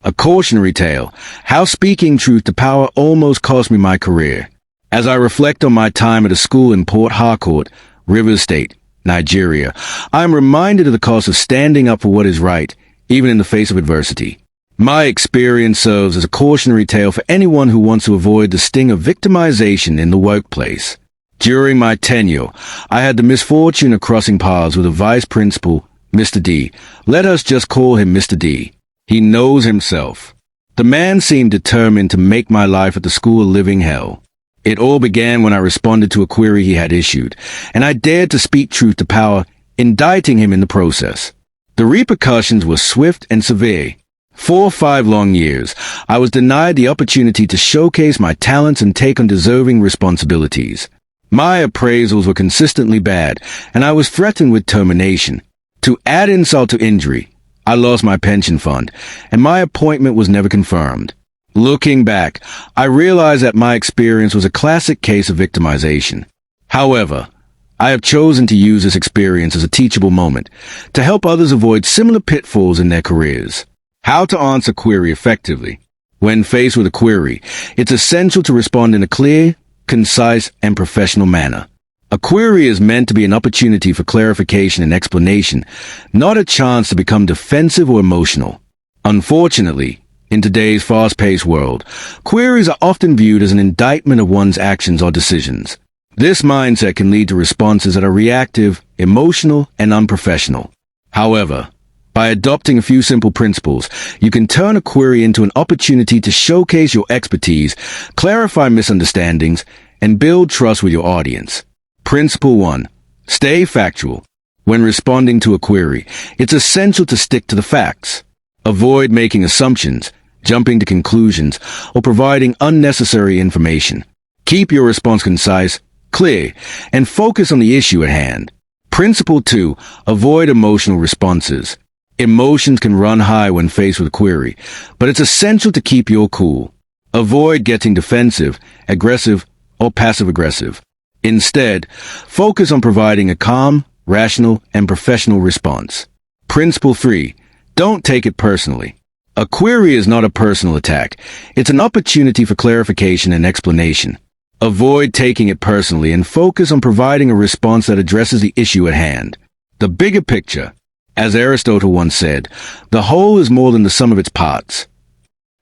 A cautionary tale, how speaking truth to power almost cost me my career. As I reflect on my time at a school in Port Harcourt, Rivers State, Nigeria, I am reminded of the cost of standing up for what is right, even in the face of adversity. My experience serves as a cautionary tale for anyone who wants to avoid the sting of victimization in the workplace. During my tenure, I had the misfortune of crossing paths with a vice principal, Mr. D. Let us just call him Mr. D. He knows himself. The man seemed determined to make my life at the school a living hell. It all began when I responded to a query he had issued, and I dared to speak truth to power, indicting him in the process. The repercussions were swift and severe. 4 or 5 long years, I was denied the opportunity to showcase my talents and take on deserving responsibilities. My appraisals were consistently bad, and I was threatened with termination. To add insult to injury, I lost my pension fund, and my appointment was never confirmed. Looking back, I realized that my experience was a classic case of victimization. However, I have chosen to use this experience as a teachable moment to help others avoid similar pitfalls in their careers. How to answer query effectively. When faced with a query, it's essential to respond in a clear, concise, and professional manner. A query is meant to be an opportunity for clarification and explanation, not a chance to become defensive or emotional. Unfortunately, in today's fast-paced world, queries are often viewed as an indictment of one's actions or decisions. This mindset can lead to responses that are reactive, emotional, and unprofessional. However, by adopting a few simple principles, you can turn a query into an opportunity to showcase your expertise, clarify misunderstandings, and build trust with your audience. Principle 1. Stay factual. When responding to a query, it's essential to stick to the facts. Avoid making assumptions, jumping to conclusions, or providing unnecessary information. Keep your response concise, clear, and focus on the issue at hand. Principle 2. Avoid emotional responses. Emotions can run high when faced with a query, but it's essential to keep your cool. Avoid getting defensive, aggressive, or passive-aggressive. Instead, focus on providing a calm, rational, and professional response. Principle 3. Don't take it personally. A query is not a personal attack. It's an opportunity for clarification and explanation. Avoid taking it personally and focus on providing a response that addresses the issue at hand. The bigger picture. As Aristotle once said, the whole is more than the sum of its parts.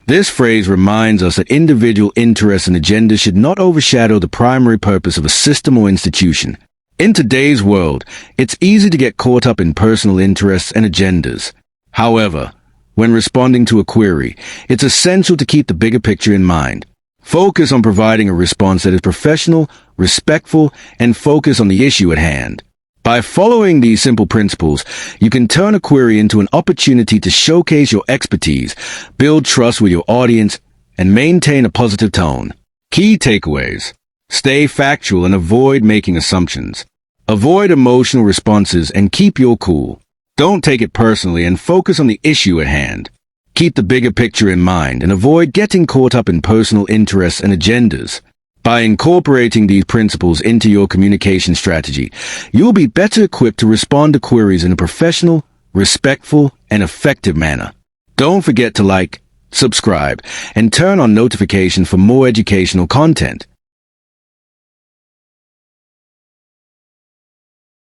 This phrase reminds us that individual interests and agendas should not overshadow the primary purpose of a system or institution. In today's world, it's easy to get caught up in personal interests and agendas. However, when responding to a query, it's essential to keep the bigger picture in mind. Focus on providing a response that is professional, respectful, and focused on the issue at hand. By following these simple principles, you can turn a query into an opportunity to showcase your expertise, build trust with your audience, and maintain a positive tone. Key takeaways. Stay factual and avoid making assumptions. Avoid emotional responses and keep your cool. Don't take it personally and focus on the issue at hand. Keep the bigger picture in mind and avoid getting caught up in personal interests and agendas. By incorporating these principles into your communication strategy, you'll be better equipped to respond to queries in a professional, respectful, and effective manner. Don't forget to like, subscribe, and turn on notifications for more educational content.